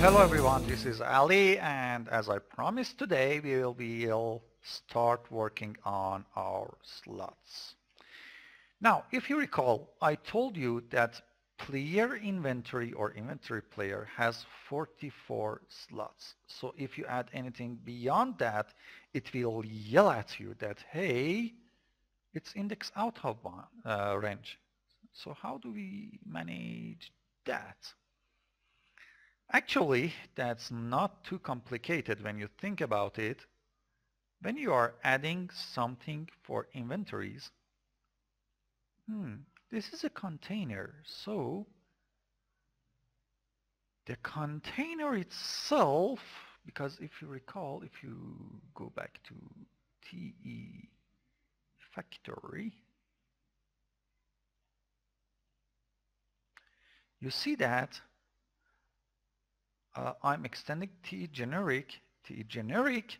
Hello everyone, this is Ali, and as I promised today we'll start working on our slots. Now, if you recall, I told you that player inventory or inventory player has 44 slots. So if you add anything beyond that, it will yell at you that, hey, it's index out of range. So how do we manage that? Actually, that's not too complicated when you think about it. When you are adding something for inventories, this is a container. So the container itself, because if you recall, if you go back to TE factory, you see that I'm extending TE generic. TE generic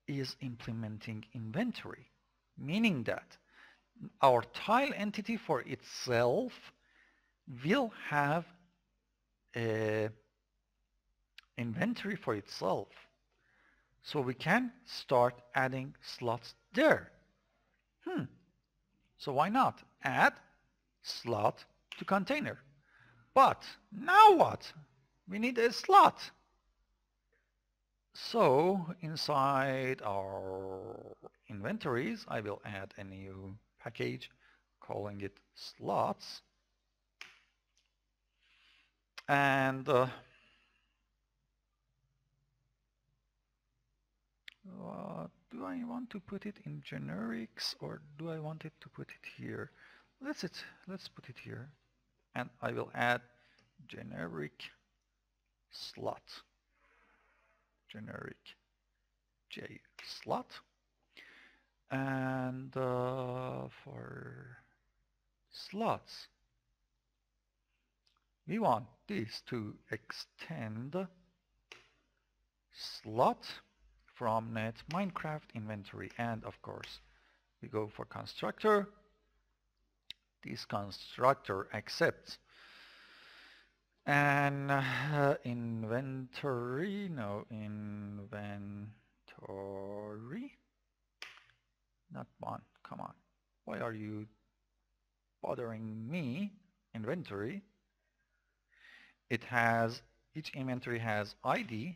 is implementing inventory, meaning that our tile entity for itself will have a inventory for itself. So we can start adding slots there. So why not add slot to container? But now what? We need a slot. So inside our inventories, I will add a new package calling it slots. And do I want to put it in generics or do I want it to put it here? Let's put it here, and I will add generic slot, generic J slot, and for slots we want this to extend slot from net Minecraft inventory, and of course we go for constructor. This constructor accepts an inventory, not one, come on, why are you bothering me? Inventory. It has, each inventory has ID,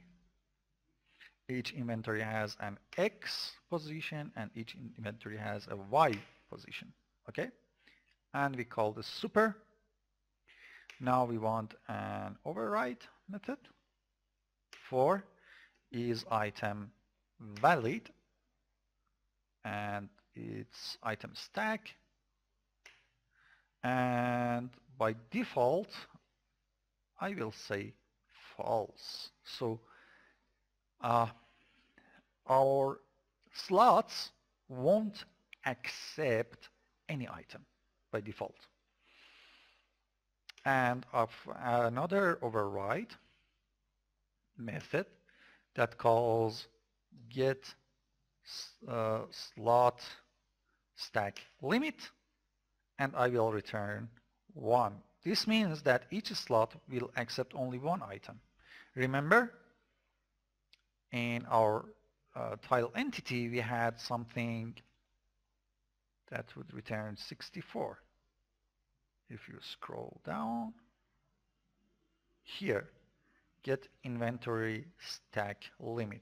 each inventory has an X position, and each inventory has a Y position, okay? And we call this super. Now we want an override method for is item valid, and it's Itemstack, and by default I will say false. So our slots won't accept any item by default. And of another override method that calls get slot stack limit, and I will return 1. This means that each slot will accept only one item. Remember, in our tile entity we had something that would return 64. If you scroll down here, get inventory stack limit.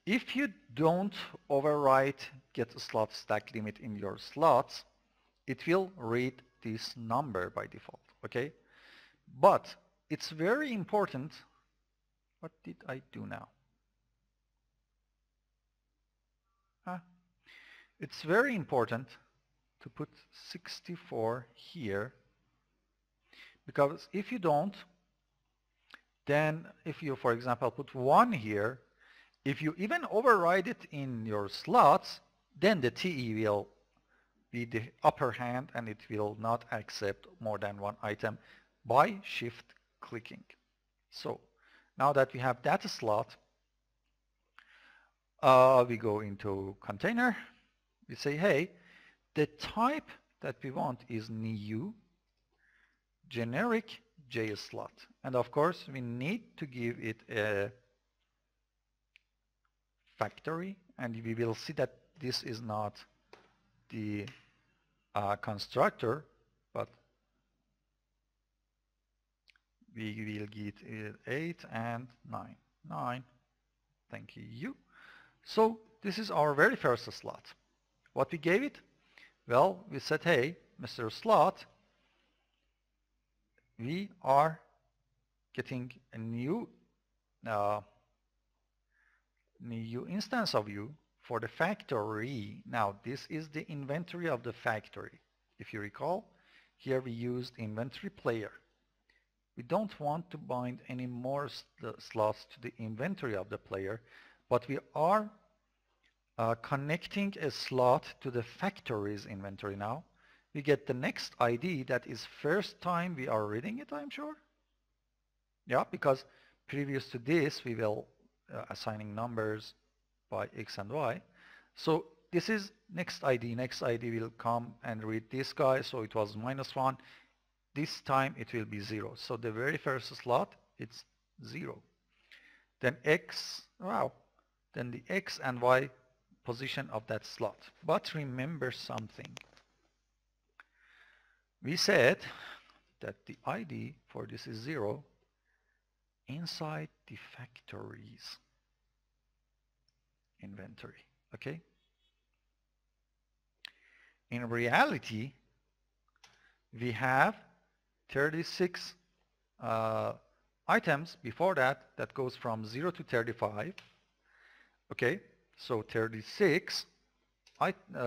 If you don't overwrite get slot stack limit in your slots, it will read this number by default, okay? But it's very important. What did I do now? It's very important to put 64 here, because if you don't, then if you, for example, put 1 here, if you even override it in your slots, then the TE will be the upper hand and it will not accept more than one item by shift clicking. So now that we have that slot, we go into container. We say, hey, the type that we want is new generic J slot. And of course, we need to give it a factory, and we will see that this is not the constructor, but we will get 8 and 9. 9. Thank you. So this is our very first slot. What we gave it? Well, we said, hey, Mr. Slot, we are getting a new instance of you for the factory. Now, this is the inventory of the factory. If you recall, here we used inventory player. We don't want to bind any more slots to the inventory of the player, but we are connecting a slot to the factory's inventory now. We get the next ID that is first time we are reading it, I'm sure. Yeah, because previous to this, we will assigning numbers by X and Y. So this is next ID. Next ID will come and read this guy. So it was -1. This time it will be 0. So the very first slot, it's 0. Then X, wow. Then the X and Y position of that slot. But remember something. We said that the ID for this is 0 inside the factory's inventory. Okay? In reality, we have 36 items before that goes from 0 to 35. Okay, so 36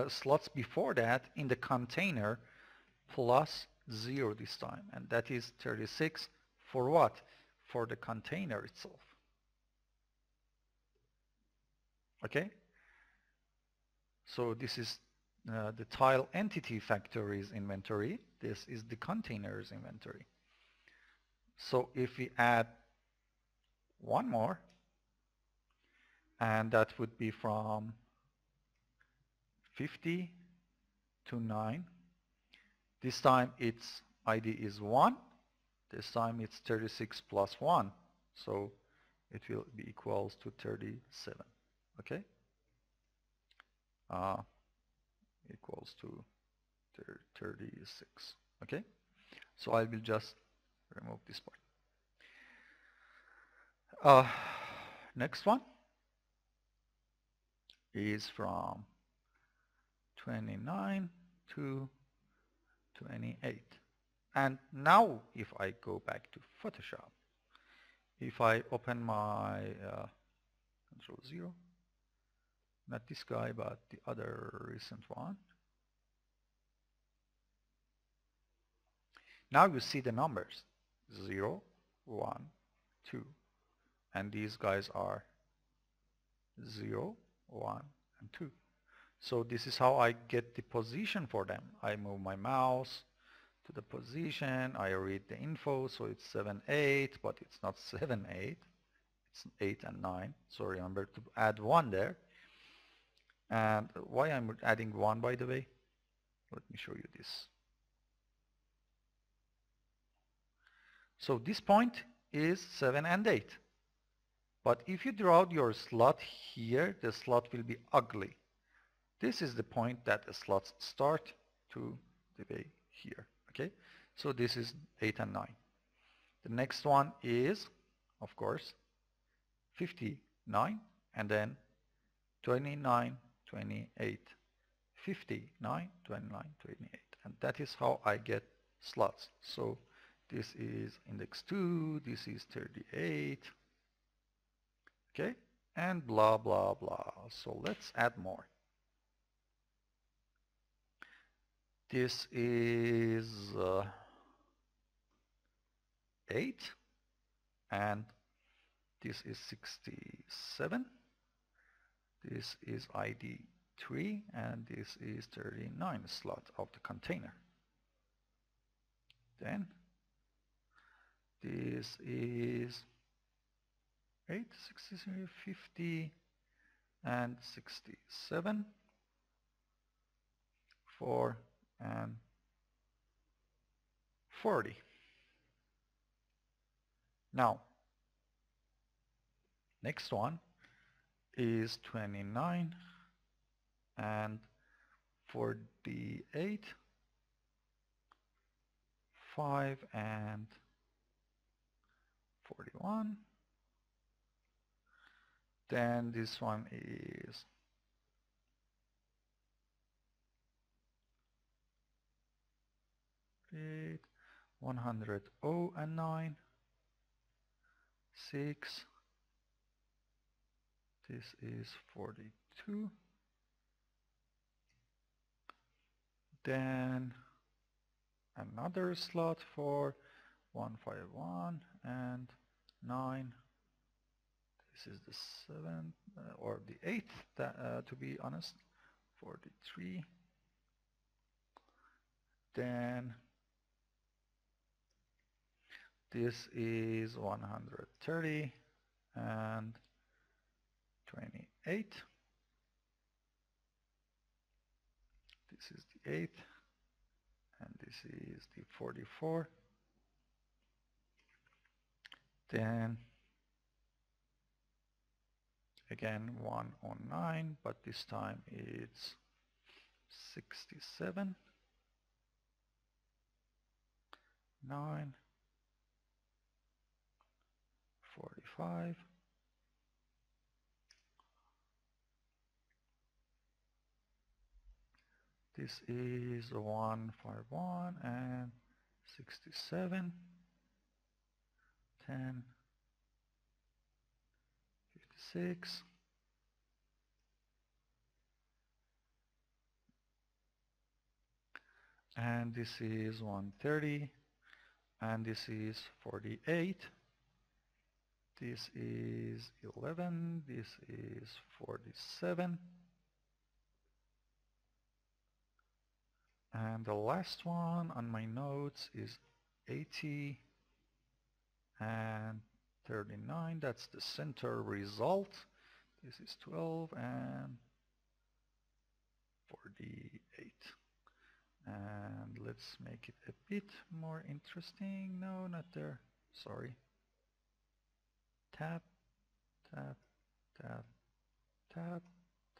slots before that in the container plus 0 this time, and that is 36 for what? For the container itself. Okay, so this is the tile entity factory's inventory. This is the container's inventory. So if we add one more, and that would be from 50 to 9. This time its ID is 1. This time it's 36 plus 1. So it will be equals to 37. Okay? Equals to 36. Okay? So I will just remove this part. Next one is from 29 to 28. And now if I go back to Photoshop, if I open my Control 0, not this guy but the other recent one, now you see the numbers 0, 1, 2, and these guys are 0, 1, and 2. So this is how I get the position for them. I move my mouse to the position, I read the info, so it's 7, 8, but it's not 7, 8, it's 8 and 9. So remember to add 1 there. And why I'm adding 1, by the way? Let me show you this. So this point is 7 and 8. But if you draw your slot here, the slot will be ugly. This is the point that the slots start to the way here. Okay, so this is 8 and 9. The next one is, of course, 59 and then 29, 28, 59, 29, 28. And that is how I get slots. So this is index 2, this is 38. Okay, and blah, blah, blah. So let's add more. This is 8, and this is 67. This is ID 3, and this is 39 slot of the container. Then this is 8, 63, 50, and 67, 4, and 40. Now, next one is 29 and 48, 5 and 41. Then this one is 8, 100, 0 and 9, 6. This is 42. Then another slot for 151 and 9. This is the 7th or the 8th, to be honest. 43. Then this is 130 and 28. This is the 8th and this is the 44. Then again 109, but this time it's 67, 9, 45, this is 151 and 67, 10, 56, and this is 130, and this is 48, this is 11, this is 47, and the last one on my notes is 80 and 39. That's the center result. This is 12 and 48. And let's make it a bit more interesting. No, not there. Sorry. Tab, tab, tab, tab,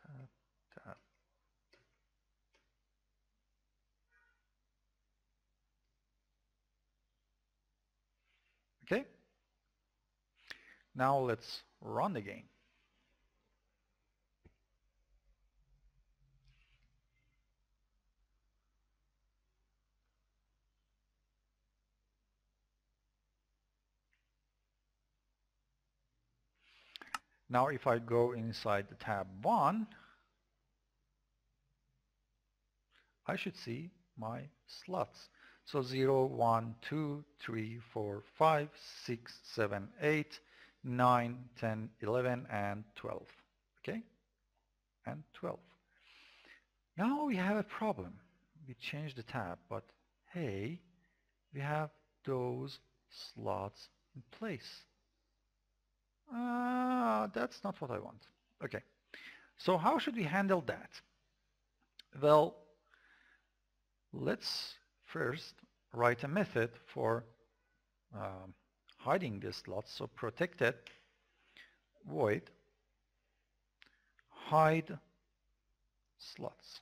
tab, tab. Okay. Now let's run the game. Now if I go inside the tab 1, I should see my slots. So 0, 1, 2, 3, 4, 5, 6, 7, 8, 9, 10, 11, and 12. Okay? And 12. Now we have a problem. We changed the tab, but hey, we have those slots in place. That's not what I want. Okay. So how should we handle that? Well, let's first write a method for hiding these slots. So protected void hide slots.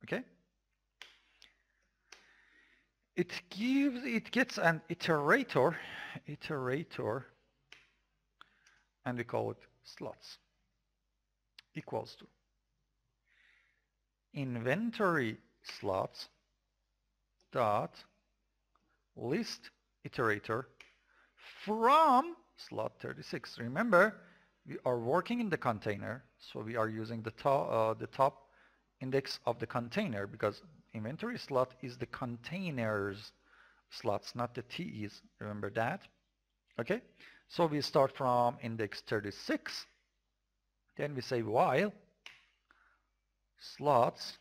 Okay? It gets an iterator, and we call it slots, equals to inventory slots dot list iterator from slot 36. Remember, we are working in the container, so we are using the top index of the container, because inventory slot is the container's slots, not the TEs. Remember that? Okay, so we start from index 36. Then we say while slots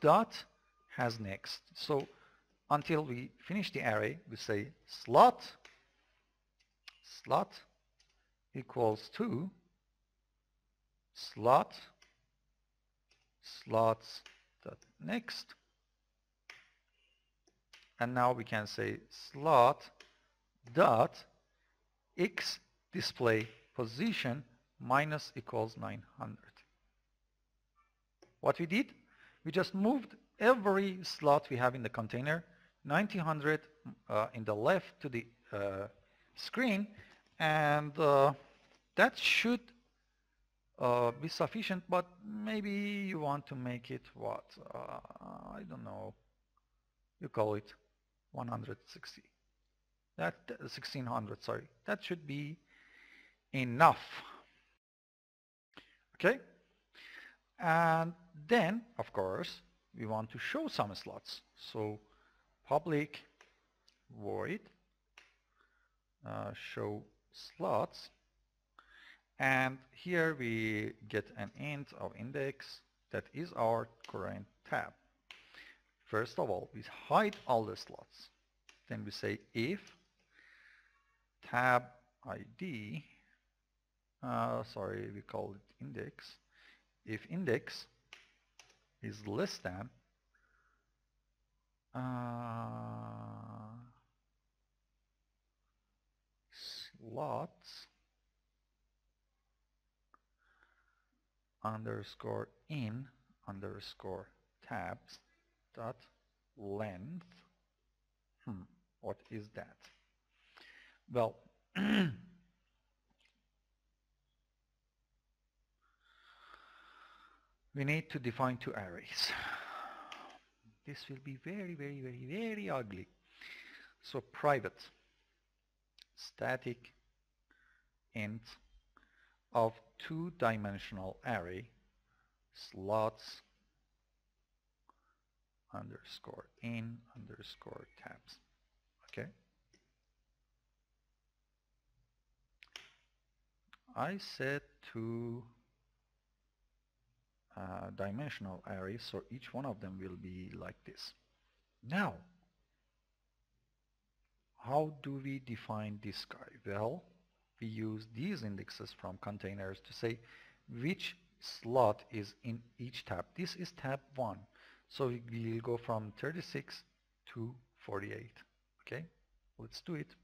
dot has next. So until we finish the array, we say slot equals to slots dot next. And now we can say slot dot x display position minus equals 900. What we did, we just moved every slot we have in the container 900 in the left to the screen, and that should be sufficient, but maybe you want to make it what? I don't know. You call it 160. That 1600, sorry. That should be enough. Okay? And then, of course, we want to show some slots. So public void show slots, and here we get an int of index that is our current tab. First of all, we hide all the slots. Then we say if tab ID, sorry, we call it index. If index is less than slots underscore in underscore tabs dot length. What is that? Well, we need to define two arrays. This will be very, very, very, very ugly. So private static int of two-dimensional array slots underscore in underscore tabs. Okay. I set two dimensional arrays, so each one of them will be like this. Now, how do we define this guy? Well, we use these indexes from containers to say which slot is in each tab. This is tab 1. So we will go from 36 to 48. Okay, let's do it.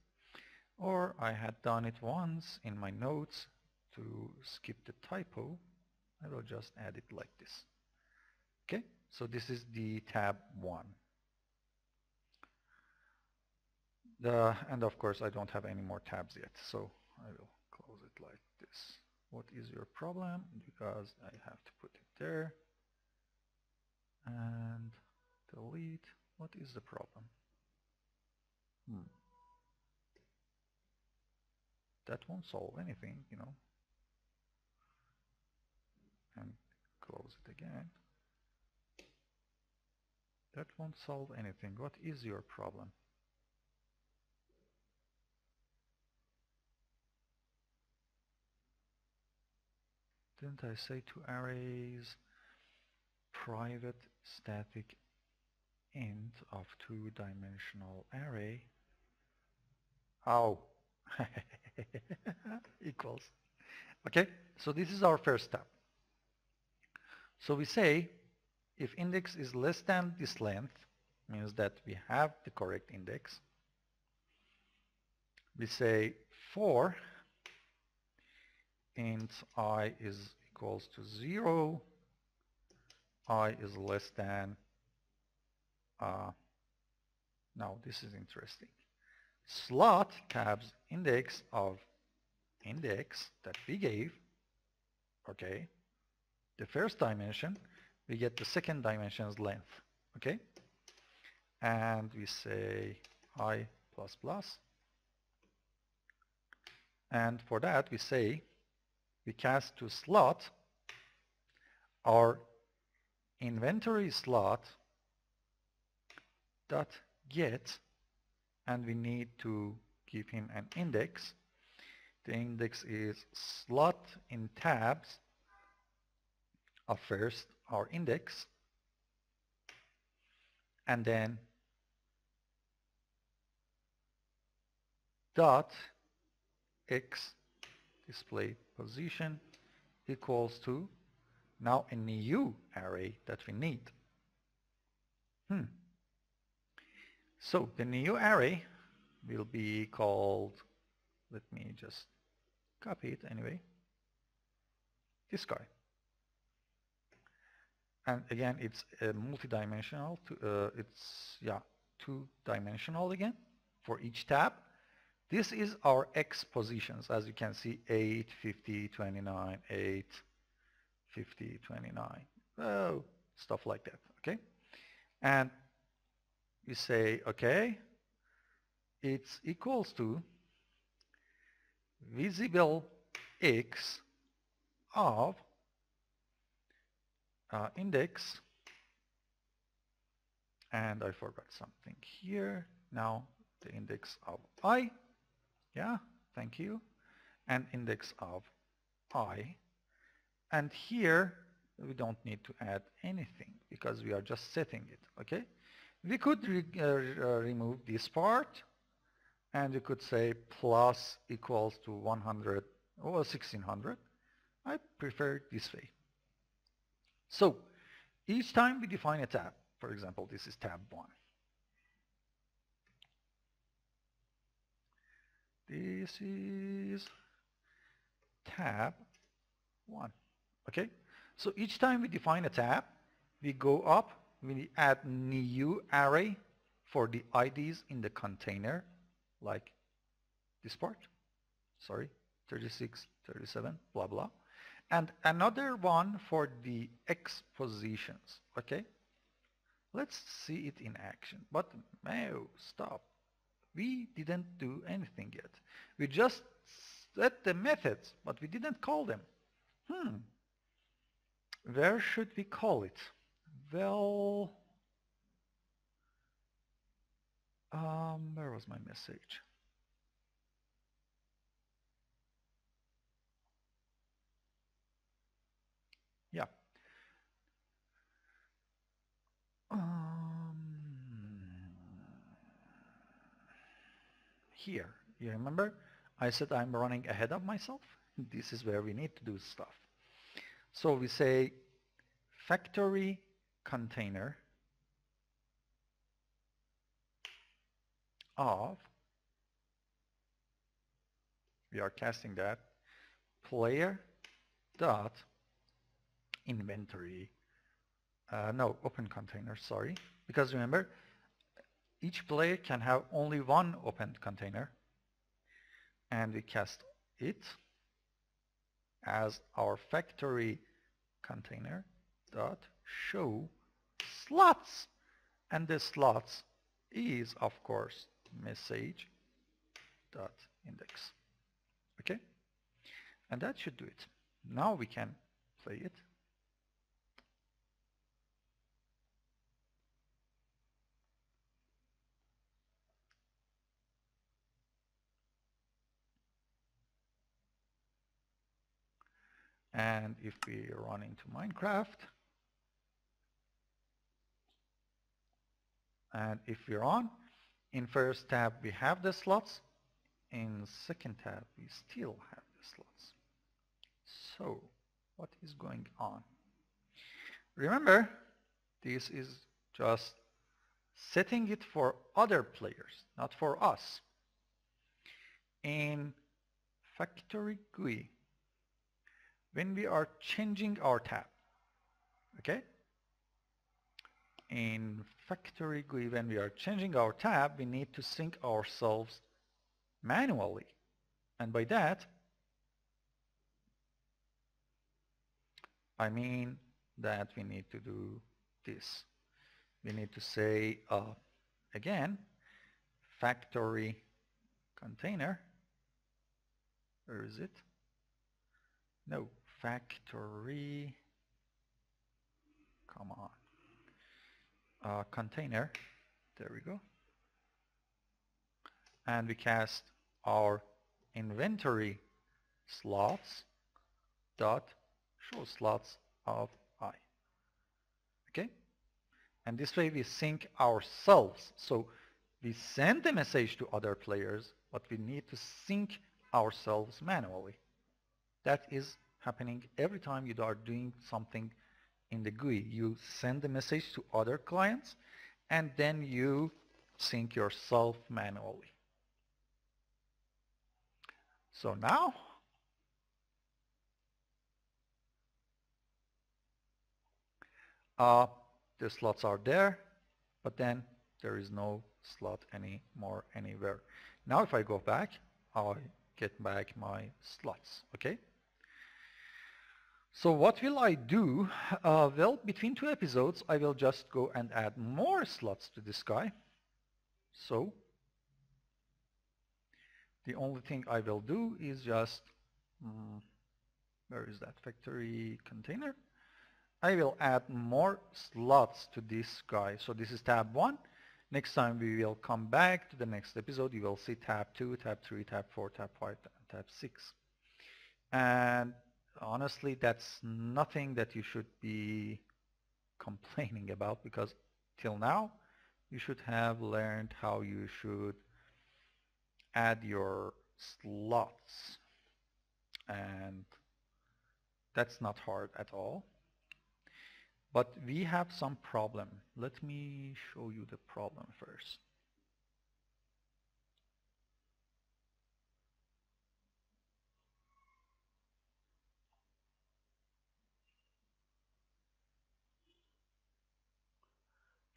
Or I had done it once in my notes to skip the typo. I will just add it like this. Okay, so this is the tab 1. And of course I don't have any more tabs yet, so I will close it like this. What is your problem? Because I have to put it there and delete. What is the problem? That won't solve anything, you know. And close it again. That won't solve anything. What is your problem? Didn't I say two arrays? Private static int of two-dimensional array. Oh, equals. Okay, so this is our first step. So we say if index is less than this length, means that we have the correct index. We say for int I is equals to 0, I is less than, now this is interesting, slot tabs index of index that we gave, okay, the first dimension, we get the second dimension's length, okay, and we say I plus plus, and for that we say we cast to slot our inventory slot dot get, and we need to give him an index. The index is slot in tabs of first our index, and then dot x display position equals to now a new array that we need. So the new array will be called, let me just copy it anyway, this guy. And again, it's multi-dimensional. It's, yeah, two-dimensional again for each tab. This is our X positions. As you can see, 8, 50, 29, 8, 50, 29. Oh, stuff like that, okay? And you say, okay, it's equals to visible X of index, and I forgot something here. Now the index of I, yeah, thank you, and index of I. And here we don't need to add anything because we are just setting it, okay? We could remove this part, and you could say plus equals to 100 or 1600. I prefer it this way. So each time we define a tab, for example, this is tab 1. This is tab 1. Okay? So each time we define a tab, we go up, we add new array for the IDs in the container, like this part, sorry, 36, 37, blah, blah. And another one for the X positions, okay? Let's see it in action. But no, stop. We didn't do anything yet. We just set the methods, but we didn't call them. Where should we call it? Well, where was my message? Yeah. Here, you remember? I said I'm running ahead of myself. This is where we need to do stuff. So we say factory container of, we are casting that, player dot inventory, no, open container, sorry. Because remember, each player can have only one open container, and we cast it as our factory container dot show slots, and the slots is of course message dot index. Okay, and that should do it. Now we can play it. And if we run into Minecraft, and if we're on, in first tab we have the slots, in second tab we still have the slots. So what is going on? Remember, this is just setting it for other players, not for us. In factory GUI, when we are changing our tab, okay? In factory GUI, when we are changing our tab, we need to sync ourselves manually. And by that, I mean that we need to do this. We need to say, again, factory container. Where is it? No, factory, come on, container, there we go. And we cast our inventory slots dot show slots of I. Okay? And this way we sync ourselves. So we send the message to other players, but we need to sync ourselves manually. That is happening every time you are doing something in the GUI. You send the message to other clients, and then you sync yourself manually. So now the slots are there, but then there is no slot anymore anywhere. Now if I go back, I get back my slots, okay? So what will I do? Well, between two episodes, I will just go and add more slots to this guy. So the only thing I will do is just, where is that factory container? I will add more slots to this guy. So this is tab 1. Next time we will come back to the next episode, you will see tab 2, tab 3, tab 4, tab 5, and tab 6. And honestly, that's nothing that you should be complaining about, because till now you should have learned how you should add your slots, and that's not hard at all. But we have some problem. Let me show you the problem first.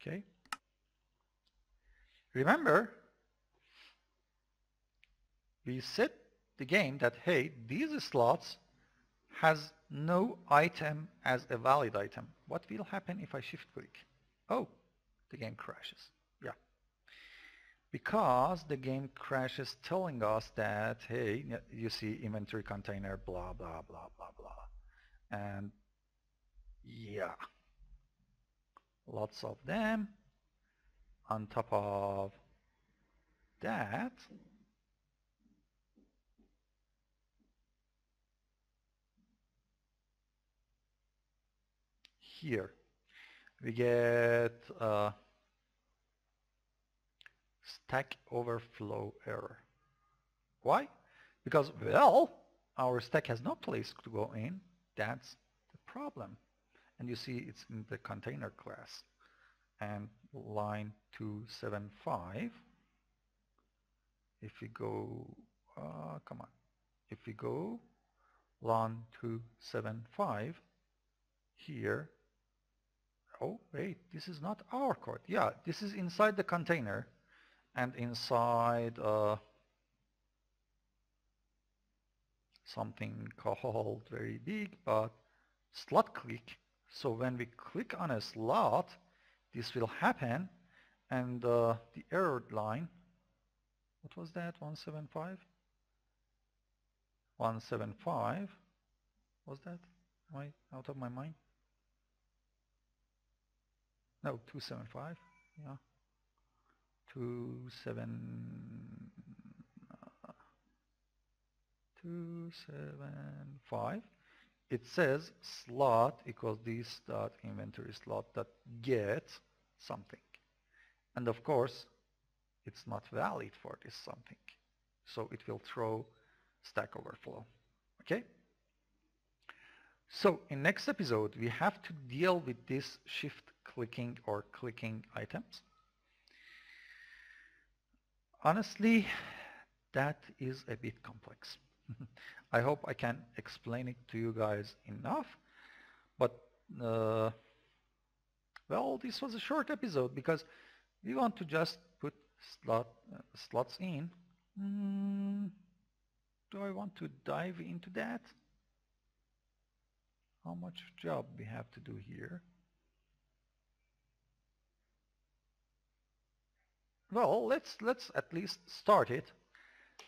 Okay. Remember, we set the game that, hey, these slots has no item as a valid item. What will happen if I shift click? Oh, the game crashes. Yeah. Because the game crashes telling us that, hey, you see inventory container, blah, blah, blah, blah, blah. And yeah, lots of them. On top of that, here we get stack overflow error. Why? Because, well, our stack has no place to go in. That's the problem. And you see it's in the container class. And line 275, if we go, come on, if we go line 275 here, oh wait, this is not our code. Yeah, this is inside the container and inside something called very big, but slot click. So when we click on a slot, this will happen, and the error line, what was that, 175? 175, was that? Am I out of my mind? No, 275, yeah. 275. It says slot equals this dot inventory slot dot get something. And of course, it's not valid for this something. So it will throw Stack Overflow. Okay? So in next episode, we have to deal with this shift clicking or clicking items. Honestly, that is a bit complex. I hope I can explain it to you guys enough. But, well, this was a short episode because we want to just put slots in. Do I want to dive into that? How much job we have to do here? Well, let's at least start it.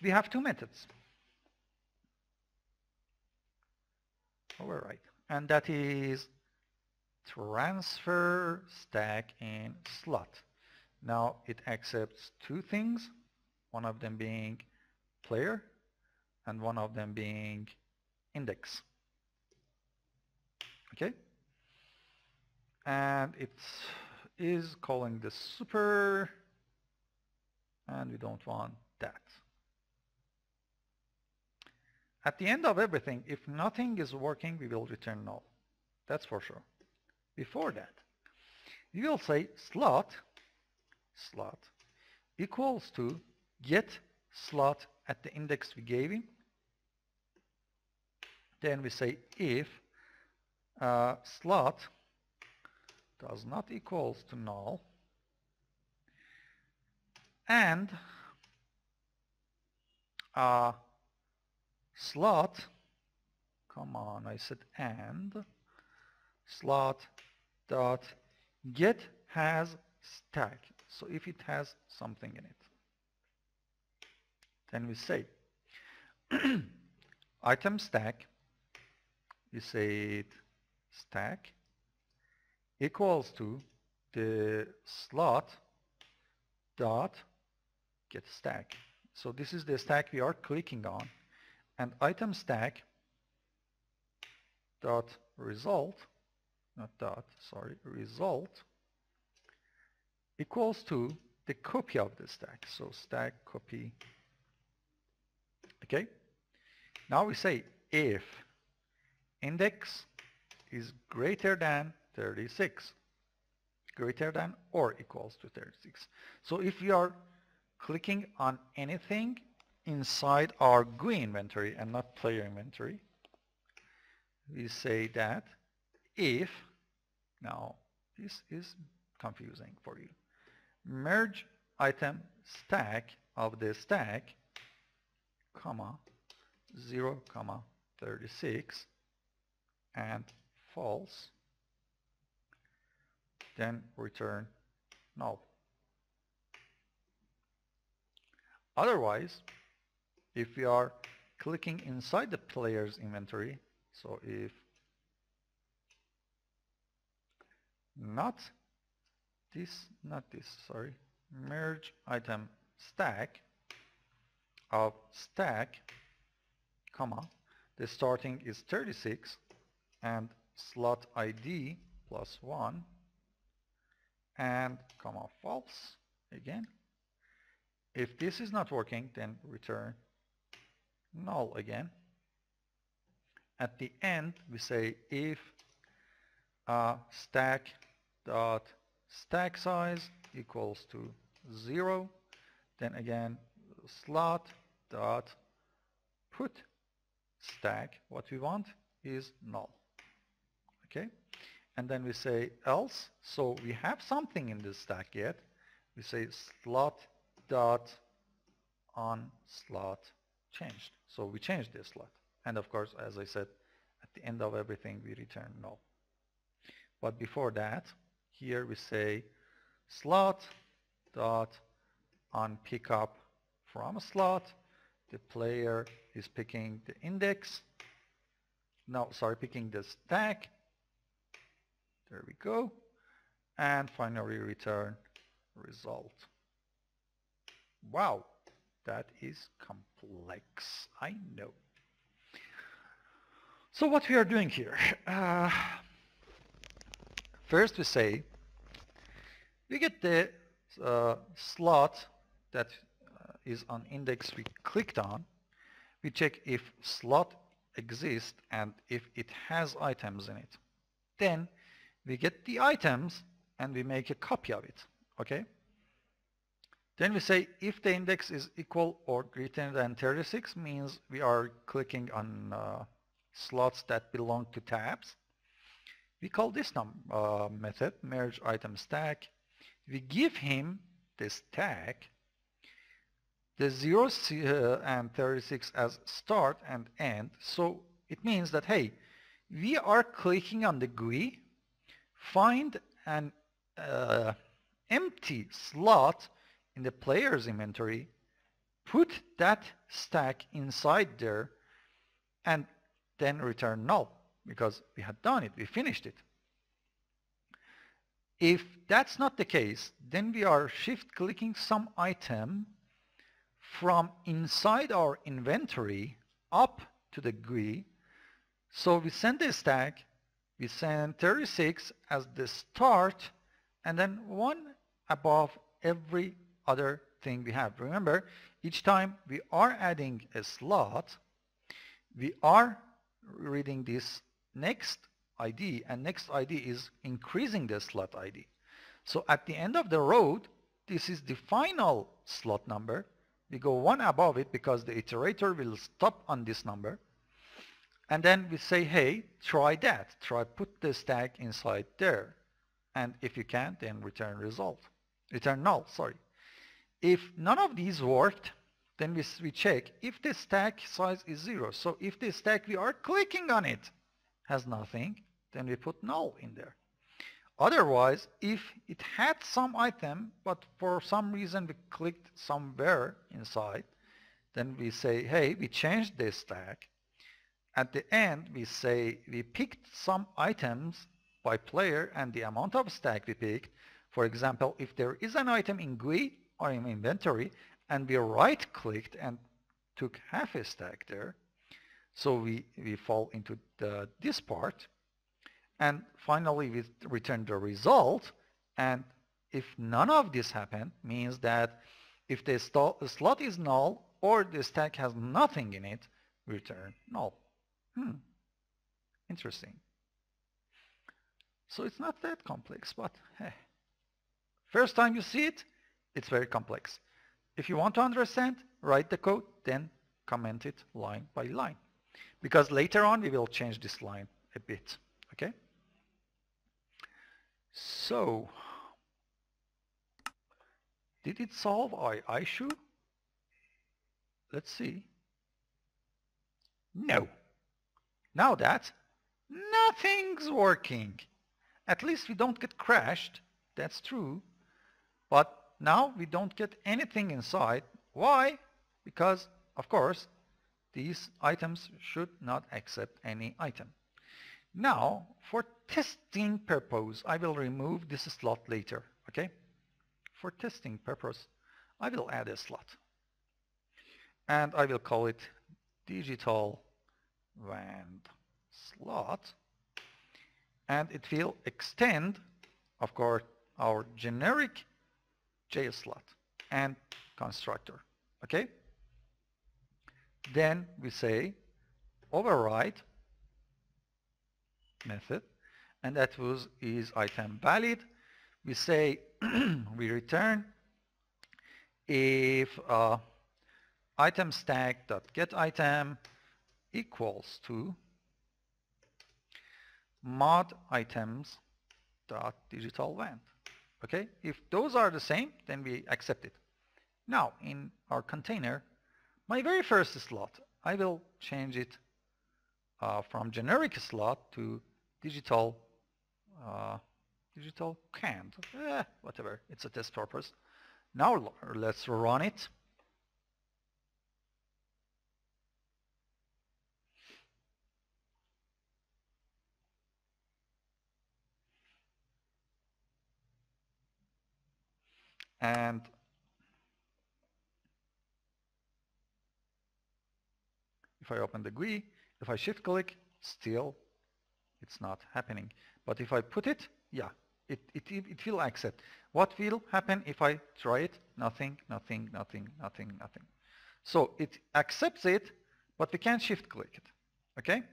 We have two methods. Override. And that is transfer stack in slot. Now it accepts two things, one of them being player and one of them being index. Okay? And it is calling the super, and we don't want that. At the end of everything, if nothing is working, we will return null. That's for sure. Before that, we will say slot equals to get slot at the index we gave him Then we say if slot does not equals to null and slot, come on, I said and, slot dot get has stack. So if it has something in it, then we say item stack, we say it stack equals to the slot dot get stack. So this is the stack we are clicking on, and item stack dot result, not dot, sorry, result equals to the copy of the stack. So stack copy. Okay. Now we say if index is greater than 36, greater than or equals to 36. So if you are clicking on anything inside our GUI inventory and not player inventory, we say that if, now this is confusing for you, merge item stack of the stack, comma, 0, comma, 36 and false, then return null. Otherwise, if we are clicking inside the player's inventory, so if not this, sorry, merge item stack of stack, comma, the starting is 36 and slot ID plus 1 and comma false again. If this is not working, then return null again. At the end, we say if stack dot stack size equals to 0, then again slot dot put stack, what we want is null. Okay, and then we say else. So we have something in this stack yet. We say slot dot on slot changed. So we changed this slot, and of course, as I said, at the end of everything we return null. But before that, here we say slot dot on pickup from a slot. The player is picking the index. No, sorry, picking the stack. There we go. And finally return result. Wow, that is complex, I know. So what we are doing here, first we say we get the slot that is on index we clicked on. We check if slot exists and if it has items in it. Then we get the items and we make a copy of it. Okay. Then we say if the index is equal or greater than 36, means we are clicking on slots that belong to tabs. We call this method merge item stack. We give him the stack, the 0 and 36 as start and end. So it means that, hey, we are clicking on the GUI, find an empty slot in the player's inventory, put that stack inside there, and then return null, because we had done it, we finished it. If that's not the case, then we are shift clicking some item from inside our inventory up to the GUI. So we send the stack, we send 36 as the start, and then 1 above every other thing we have. Remember, each time we are adding a slot, we are reading this next ID, and next ID is increasing the slot ID. So at the end of the road, this is the final slot number. We go 1 above it because the iterator will stop on this number. And then we say, hey, try that. Try put the stack inside there. And if you can't, then return result. Return null, sorry. If none of these worked, then we check if the stack size is 0. So if the stack we are clicking on it has nothing, then we put null in there. Otherwise, if it had some item, but for some reason we clicked somewhere inside, then we say, hey, we changed this stack. At the end, we say we picked some items by player and the amount of stack we picked. For example, if there is an item in GUI or in inventory and we right-clicked and took half a stack there, so we fall into this part. And finally, we return the result. And if none of this happened, means that if the slot is null or the stack has nothing in it, we return null. Interesting. So it's not that complex, but hey. First time you see it, it's very complex. If you want to understand, write the code, then comment it line by line. Because later on we will change this line a bit, okay? So, did it solve our issue? Let's see. No. Now that nothing's working. At least we don't get crashed. That's true. But now we don't get anything inside. Why? Because, of course, these items should not accept any item. Now, for testing purpose, I will remove this slot later, okay? For testing purpose, I will add a slot. And I will call it digital WAND slot. And it will extend, of course, our generic JS slot and constructor, okay? Then we say override method, and that is item valid. We say we return if itemstack.getItem equals to mod items dot digital WAN. Okay, if those are the same, then we accept it. Now in our container, my very first slot, I will change it from generic slot to digital canned, whatever, it's a test purpose. Now let's run it. And if I open the GUI, if I shift click, still it's not happening. But if I put it, yeah, it will accept. What will happen if I try it? Nothing, nothing, nothing, nothing, nothing. So it accepts it, but we can't shift click it, okay?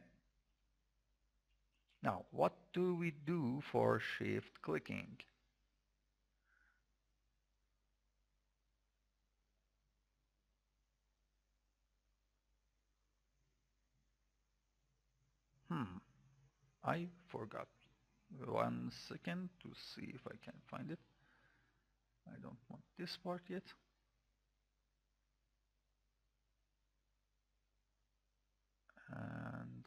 Now, what do we do for shift clicking? I forgot. 1 second to see if I can find it. I don't want this part yet. And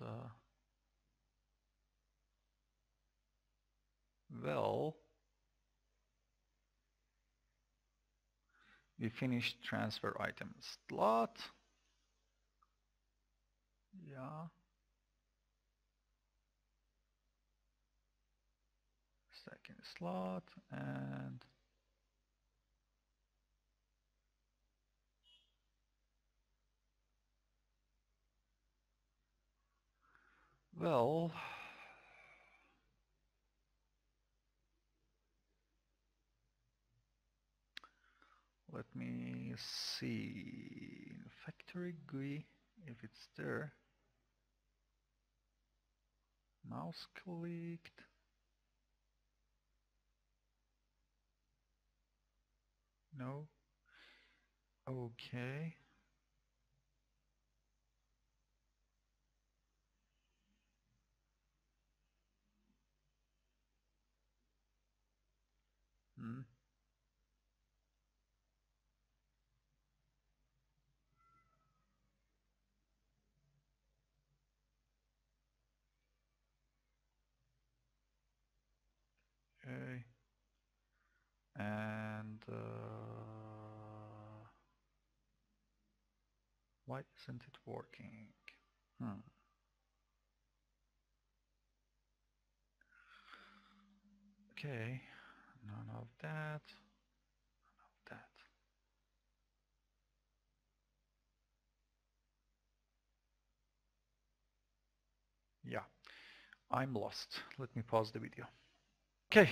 well, we finished transfer item slot. Yeah. Second slot, and well, let me see factory GUI if it's there. Mouse clicked. No. Okay. Why isn't it working? Hmm. Okay, none of that, that. Yeah, I'm lost. Let me pause the video. Okay,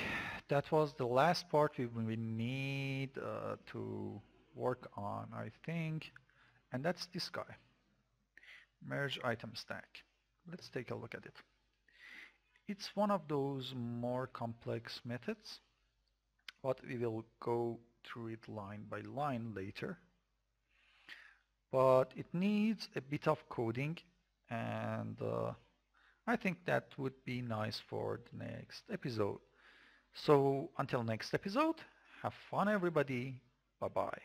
that was the last part we need to work on, I think, and that's this guy. Merge item stack. Let's take a look at it. It's one of those more complex methods, but we will go through it line by line later. But it needs a bit of coding, and I think that would be nice for the next episode. So until next episode, have fun everybody. Bye bye.